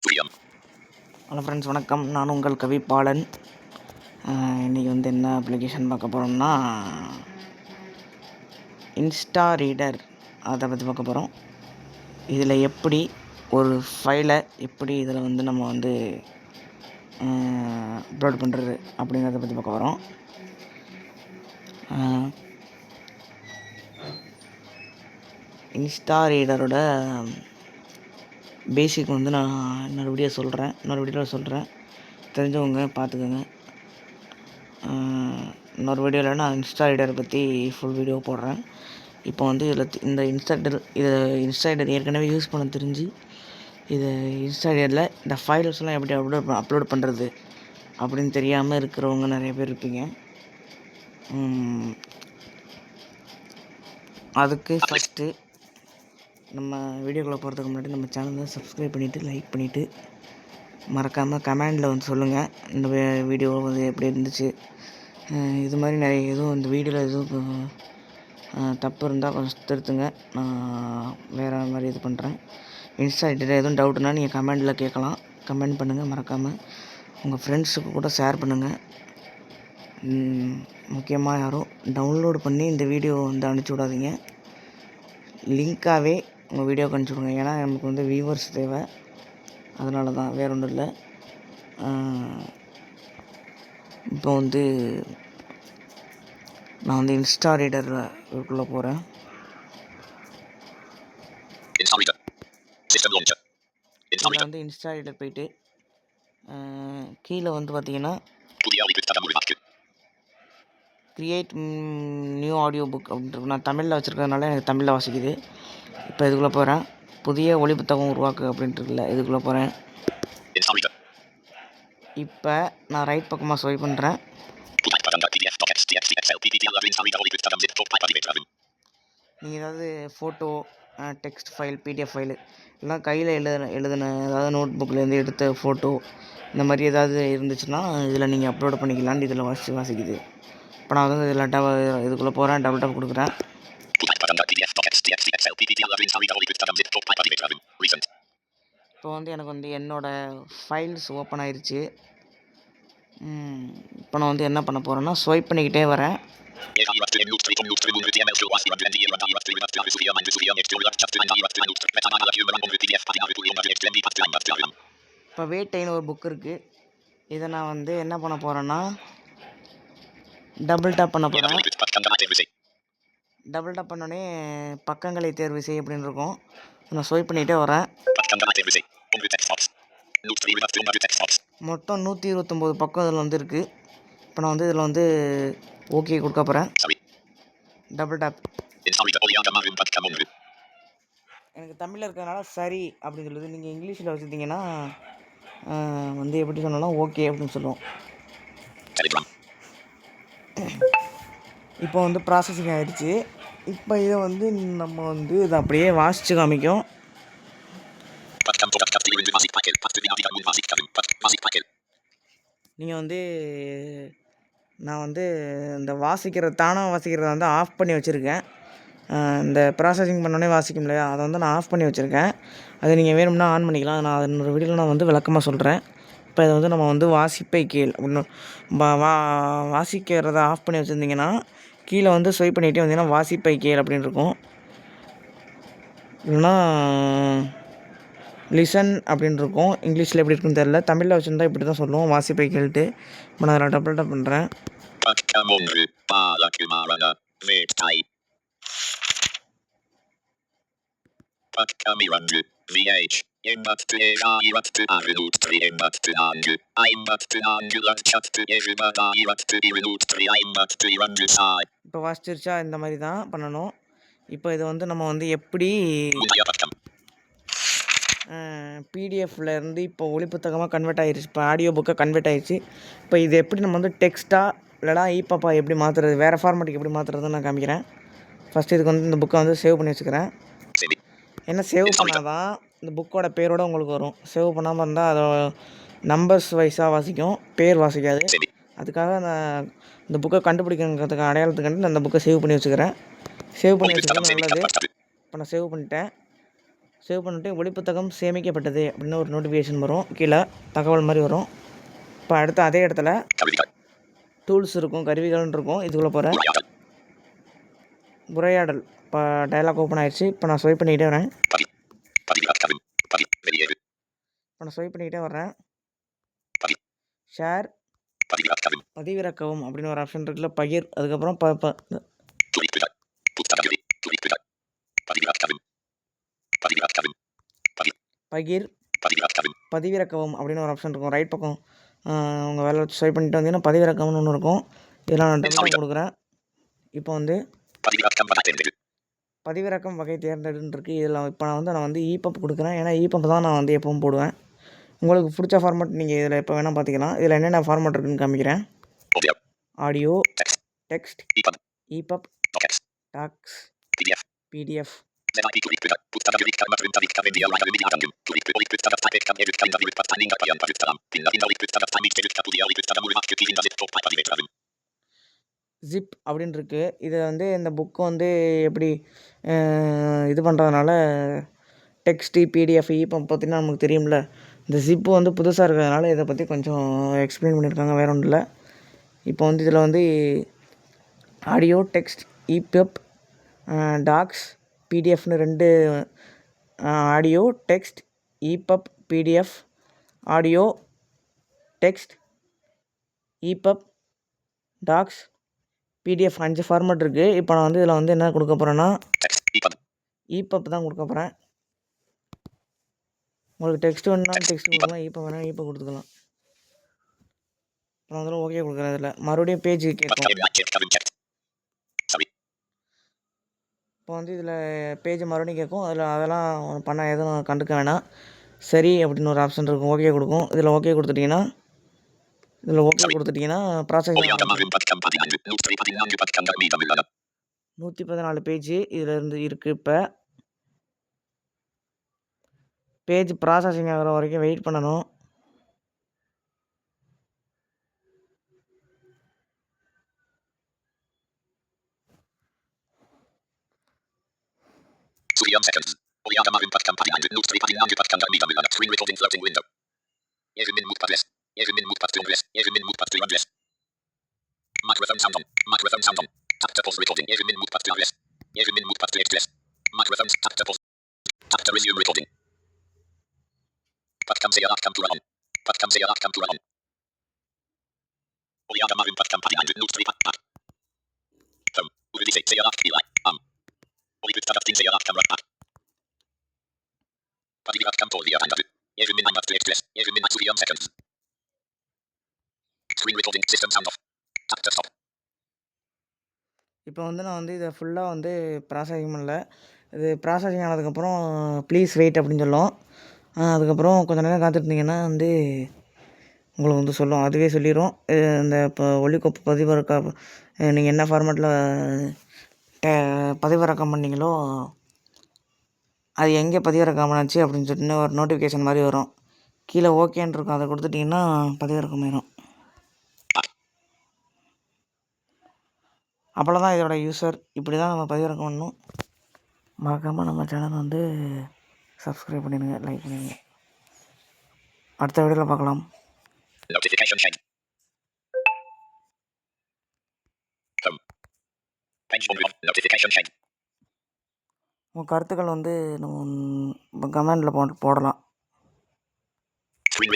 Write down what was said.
Hello friends, வணக்கம். நான் உங்கள் கவிபாலன். இன்றைக்கி வந்து என்ன அப்ளிகேஷன் பார்க்க போகிறோம்னா, இன்ஸ்டா ரீடர் அதை பற்றி பார்க்க போகிறோம். இதில் எப்படி ஒரு ஃபைலை எப்படி இதில் வந்து நம்ம வந்து அப்லோட் பண்ணுறது அப்படிங்கிறத பற்றி பார்க்க போகிறோம். இன்ஸ்டா ரீடரோட பேசிக் வந்து நான் இன்னொரு வீடியோவில் சொல்கிறேன். தெரிஞ்சவங்க பார்த்துக்கோங்க. இன்னொரு வீடியோவில் நான் இன்ஸ்டா ரீடரை பற்றி ஃபுல் வீடியோ போடுறேன். இப்போ வந்து இதில் இந்த இன்ஸ்டா ரீடர் ஏற்கனவே யூஸ் பண்ண தெரிஞ்சு இன்ஸ்டா ரீடரில் இந்த ஃபைல்ஸ்லாம் எப்படி அப்லோட் பண்ணுறது அப்படின்னு தெரியாமல் இருக்கிறவங்க நிறைய பேர் இருப்பீங்க. அதுக்கு ஃபஸ்ட்டு நம்ம வீடியோக்குள்ளே போகிறதுக்கு முன்னாடி நம்ம சேனலை சப்ஸ்கிரைப் பண்ணிவிட்டு லைக் பண்ணிவிட்டு மறக்காமல் கமெண்டில் வந்து சொல்லுங்கள், இந்த வீடியோ வந்து எப்படி இருந்துச்சு. இது மாதிரி நிறைய எதுவும் இந்த வீடியோவில் எதுவும் தப்பு இருந்தால் கொஞ்சம் திருத்துங்க. நான் வேறு மாதிரி இது பண்ணுறேன். இன்ஸ்டா ரீடர் எதுவும் டவுட்னால் நீங்கள் கமெண்டில் கேட்கலாம். கமெண்ட் பண்ணுங்கள். மறக்காமல் உங்கள் ஃப்ரெண்ட்ஸுக்கு கூட ஷேர் பண்ணுங்கள். முக்கியமாக யாரும் டவுன்லோட் பண்ணி இந்த வீடியோ வந்து அனுப்பிச்சி விடாதீங்க. லிங்க்காகவே உங்கள் வீடியோக்கு அனுப்பிச்சி விடுங்க. ஏன்னா நமக்கு வந்து வியூவர்ஸ் தேவை. அதனால தான், வேறு ஒன்றும் இல்லை. இப்போ வந்து நான் வந்து இன்ஸ்டா ரீடருக்குள்ளே போகிறேன். இதில் வந்து இன்ஸ்டா ரீடர் போயிட்டு கீழே வந்து பார்த்தீங்கன்னா கிரியேட் நியூ ஆடியோ புக் அப்படின்ட்டு நான் தமிழில் வச்சுருக்கிறதுனால எனக்கு தமிழில் வாசிக்குது. இப்போ இதுக்குள்ளே போகிறேன். புதிய ஒளி புத்தகம் உருவாக்கு அப்படின்ட்டு இருக்குல்ல, இதுக்குள்ளே போகிறேன். இப்போ நான் ரைட் பக்கமாக ஸ்வைப் பண்ணுறேன். நீங்கள் ஏதாவது photo, text file, PDF file எல்லாம் கையில் எழுதின ஏதாவது நோட் புக்கிலேருந்து எடுத்த ஃபோட்டோ இந்த மாதிரி ஏதாவது இருந்துச்சுன்னா இதில் நீங்கள் அப்லோட் பண்ணிக்கலான்னு இதில் வாசிக்குது. இப்போ நான் வந்து இதில் இதுக்குள்ளே போகிறேன். டபுள் டாப் கொடுக்குறேன். இப்போ வந்து எனக்கு வந்து என்னோடய ஃபைல்ஸ் ஓப்பன் ஆயிடுச்சு. இப்போ நான் வந்து என்ன பண்ண போகிறேன்னா ஸ்வைப் பண்ணிக்கிட்டே வரேன். இப்போ வேட்டைன்னு ஒரு புக் இருக்குது. இதை நான் வந்து என்ன பண்ண போகிறேன்னா டபுள் டாப் பண்ண போகிறேன். டபுள் டாப் பண்ணோடனே பக்கங்களை தேர்வு செய் அப்படின்னு இருக்கும். நான் ஸ்வைப் பண்ணிகிட்டே வரேன். மொத்தம் 129 பக்கம் இதில் வந்து இருக்குது. இப்போ நான் வந்து இதில் வந்து ஓகே கொடுக்க போகிறேன். Double top. எனக்கு தமிழில் இருக்கிறதுனால சரி அப்படின்னு சொல்லுது. நீங்கள் இங்கிலீஷில் வச்சுருந்தீங்கன்னா வந்து எப்படி சொன்னாலும் ஓகே அப்படின்னு சொல்லுவோம். இப்போ வந்து ப்ராசஸிங் ஆகிடுச்சு. இப்போ இதை வந்து நம்ம வந்து இதை அப்படியே வாசித்து காமிக்கும். நீங்கள் வந்து நான் வந்து இந்த தானாக வாசிக்கிறத வந்து ஆஃப் பண்ணி வச்சுருக்கேன். இந்த ப்ராசஸிங் பண்ணோடனே வாசிக்கும் இல்லையா, அதை வந்து நான் ஆஃப் பண்ணி வச்சுருக்கேன். அதை நீங்கள் வேணும்னா ஆன் பண்ணிக்கலாம். நான் இன்னொரு வீடியோவில் நான் வந்து விளக்கமாக சொல்கிறேன். இப்போ இதை வந்து நம்ம வந்து வாசிப்பை கீழ் அப்படின்னு வாசிக்கிறத ஆஃப் பண்ணி வச்சுருந்தீங்கன்னா கீழே வந்து ஸ்வைப் பண்ணிகிட்டே வந்தீங்கன்னா வாசிப்பை கீழ் அப்படின்னு இருக்கும். இல்லைன்னா லிசன் அப்படின்னு இருக்கும். இங்கிலீஷில் எப்படி இருக்குன்னு தெரியல. தமிழில் வச்சுருந்தா இப்படி தான் சொல்லுவோம், வாசிப்பை கேள்ட்டு. இப்போ நான் அதில் டபுள் டாப் பண்ணுறேன். இப்போ வாசிச்சிருச்சா? இந்த மாதிரி தான் பண்ணணும். இப்போ இதை வந்து நம்ம வந்து எப்படி பிடிஎஃப்லேருந்து இப்போ ஒளி புத்தகமாக கன்வெர்ட் ஆகிடுச்சு. இப்போ ஆடியோ புக்காக கன்வெர்ட் ஆகிடுச்சு. இப்போ இது எப்படி நம்ம வந்து டெக்ஸ்ட்டாக இல்லைனா இபாப்பா எப்படி மாற்றுறது, வேறு ஃபார்மேட்டுக்கு எப்படி மாற்றுறதுன்னு நான் காமிக்கிறேன். ஃபஸ்ட்டு இதுக்கு வந்து இந்த புக்கை வந்து சேவ் பண்ணி வச்சுக்கிறேன். ஏன்னா சேவ் பண்ணால் தான் இந்த புக்கோட பேரோடு உங்களுக்கு வரும். சேவ் பண்ணாமல் இருந்தால் அதை நம்பர்ஸ் வைஸாக வாசிக்கும், பேர் வாசிக்காது. அதுக்காக நான் இந்த புக்கை கண்டுபிடிக்கிறதுக்கு அடையாளத்துக்காண்டி நான் இந்த புக்கை சேவ் பண்ணி வச்சுக்கிறேன். சேவ் பண்ணி வச்சுக்கிறது நல்லது. இப்போ நான் சேவ் பண்ணிட்டேன். சேவ் பண்ணிட்டு ஒளி புத்தகம் சேமிக்கப்பட்டது அப்படின்னு ஒரு நோட்டிஃபிகேஷன் வரும், கீழே தகவல் மாதிரி வரும். இப்போ அடுத்து அதே இடத்துல டூல்ஸ் இருக்கும், கருவிகள்னு இருக்கும். இதுக்குள்ளே போகிறேன். உரையாடல் இப்போ டயலாக் ஓப்பன் ஆயிடுச்சு. இப்போ நான் ஸ்வைப் பண்ணிக்கிட்டே வரேன். இப்போ நான் ஸ்வைப் பண்ணிக்கிட்டே வர்றேன். ஷேர், பதிவிறக்கவும் அப்படின்னு ஒரு ஆப்ஷன் இருக்குல்ல, பகிர், அதுக்கப்புறம் பகிர், பதிவிறக்கவும் அப்படின்னு ஒரு ஆப்ஷன் இருக்கும். ரைட் பக்கம் உங்கள் வேலை வச்சு ஸ்வைப் பண்ணிட்டு வந்தீங்கன்னா பதிவிறக்கம்னு ஒன்று இருக்கும். இதெல்லாம் நான் டபுள் கொடுக்குறேன். இப்போ வந்து பதிவிறக்கம் வகை தேர்ந்தெடுன்னு இருக்குது. இதில் இப்போ நான் வந்து இபப் கொடுக்குறேன். ஏன்னா இபப் தான் நான் வந்து எப்பவும் போடுவேன். உங்களுக்கு பிடிச்ச ஃபார்மேட் நீங்கள் இதில் எப்போ வேணால் பார்த்துக்கலாம். இதில் என்னென்ன ஃபார்மேட் இருக்குதுன்னு காமிக்கிறேன். Audio, text, epub, docs, PDF. Zip அப்படின்னு இருக்குது. இதை வந்து இந்த புக்கு வந்து எப்படி இது பண்ணுறதுனால டெக்ஸ்ட்டு, பிடிஎஃப், இபப் பார்த்தீங்கன்னா நமக்கு தெரியும்ல. இந்த ஜிப்பு வந்து புதுசாக இருக்கிறதுனால இதை பற்றி கொஞ்சம் எக்ஸ்பிளைன் பண்ணியிருக்காங்க, வேறு ஒன்றும் இல்லை. இப்போ வந்து இதில் வந்து ஆடியோ, டெக்ஸ்ட், இபப், டாக்ஸ், பிடிஎஃப்னு 2 audio, text, epub, PDF, audio, text, epub, docs, PDF 5 format இருக்குது. இப்போ நான் வந்து இதில் வந்து என்ன கொடுக்க போகிறேன்னா இபப் தான் கொடுக்க போகிறேன். உங்களுக்கு டெக்ஸ்ட் வேணும்னா டெக்ஸ்ட் கொடுக்கலாம், இபப் வேணால் இபப் கொடுத்துக்கலாம். நான் அதில் ஓகே கொடுக்குறேன். இதில் மறுபடியும் பேஜ் கேட்கும். இப்போ வந்து இதில் பேஜ் மறுபடியும் கேட்கும். அதெல்லாம் பண்ண எதுவும் கண்டுக்க வேணாம். சரி அப்படின்னு ஒரு ஆப்ஷன் இருக்கும், ஓகே கொடுக்கும். இதில் ஓகே கொடுத்துட்டிங்கன்னா ப்ராசஸிங் 114 பேஜ் இதில் இருந்து இருக்குது. இப்போ பேஜ் ப்ராசஸிங் ஆகிற வரைக்கும் வெயிட் பண்ணணும். இப்போ வந்து நான் வந்து இதை ஃபுல்லாக வந்து ப்ராசஸிங் பண்ணல. இது ப்ராசஸிங் ஆனதுக்கப்புறம் ப்ளீஸ் வெயிட் அப்படின்னு சொல்லும். அதுக்கப்புறம் கொஞ்சம் நேரம் காத்திருந்தீங்கன்னா வந்து உங்களுக்கு வந்து சொல்லும், அதுவே சொல்லிடும். இந்த இப்போ ஒலிக்கோப்பு பதிவிறக்கம் நீங்கள் என்ன ஃபார்மேட்டில் பதிவிறக்கம் பண்ணிங்களோ அது எங்கே பதிவிறக்கம் ஆச்சு அப்படின்னு சொல்லிட்டு ஒரு நோட்டிஃபிகேஷன் மாதிரி வரும். கீழே ஓகேன்னு இருக்கும், அதை கொடுத்துட்டிங்கன்னா பதிவிறக்கம் ஆயிடும். அவ்வளோதான் இதோட யூசர். இப்படி தான் நம்ம பதிவிறக்கம் பண்ணணும். மறக்காமல் நம்ம சேனலை வந்து சப்ஸ்கிரைப் பண்ணிடுங்க, லைக் பண்ணிடுங்க. அடுத்த வீடியோவில் பார்க்கலாம். உங்கள் கருத்துக்கள் வந்து நம்ம கமெண்டில் போடலாம்.